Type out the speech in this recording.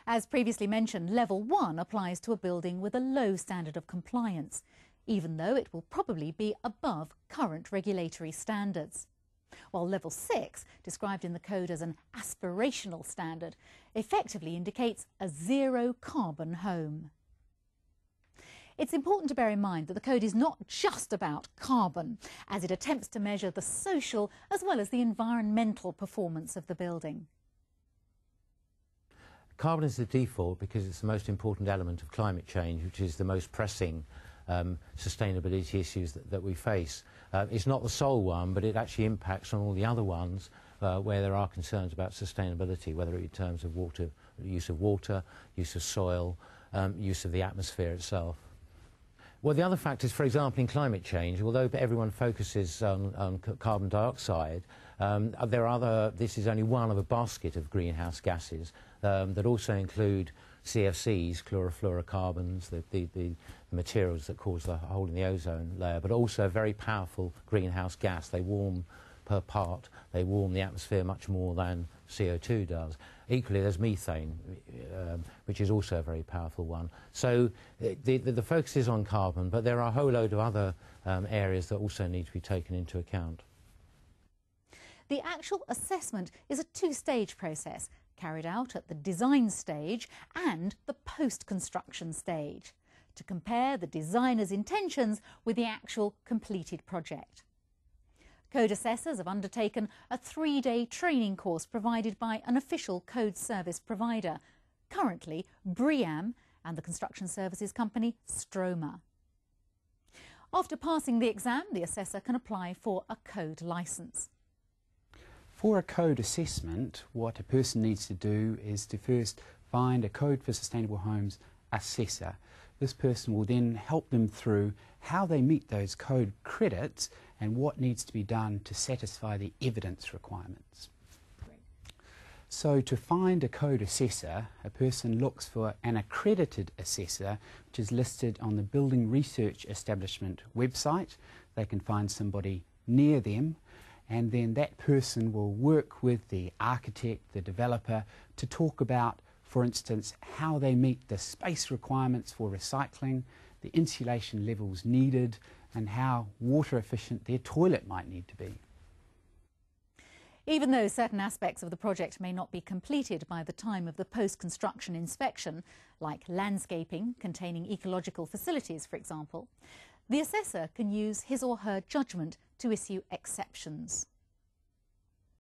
As previously mentioned, Level 1 applies to a building with a low standard of compliance, even though it will probably be above current regulatory standards. While Level 6, described in the code as an aspirational standard, effectively indicates a zero-carbon home. It's important to bear in mind that the code is not just about carbon, as it attempts to measure the social as well as the environmental performance of the building. Carbon is the default because it's the most important element of climate change, which is the most pressing sustainability issues that we face. It's not the sole one, but it actually impacts on all the other ones where there are concerns about sustainability, whether in terms of water, use of soil, use of the atmosphere itself. Well, the other factors, for example, in climate change, although everyone focuses on carbon dioxide, this is only one of a basket of greenhouse gases that also include CFCs, chlorofluorocarbons, the materials that cause the hole in the ozone layer, but also a very powerful greenhouse gas. They warm per part, they warm the atmosphere much more than CO2 does. Equally, there's methane, which is also a very powerful one. So the focus is on carbon, but there are a whole load of other areas that also need to be taken into account. The actual assessment is a two-stage process, carried out at the design stage and the post-construction stage, to compare the designer's intentions with the actual completed project. Code assessors have undertaken a 3-day training course provided by an official code service provider, currently BREEAM and the construction services company Stroma. After passing the exam, the assessor can apply for a code licence. For a code assessment, what a person needs to do is to first find a Code for Sustainable Homes assessor. This person will then help them through how they meet those code credits and what needs to be done to satisfy the evidence requirements. So to find a code assessor, a person looks for an accredited assessor, which is listed on the Building Research Establishment website. They can find somebody near them, and then that person will work with the architect, the developer, to talk about, for instance, how they meet the space requirements for recycling, the insulation levels needed, and how water efficient their toilet might need to be. Even though certain aspects of the project may not be completed by the time of the post-construction inspection, like landscaping containing ecological facilities, for example, the assessor can use his or her judgment to issue exceptions.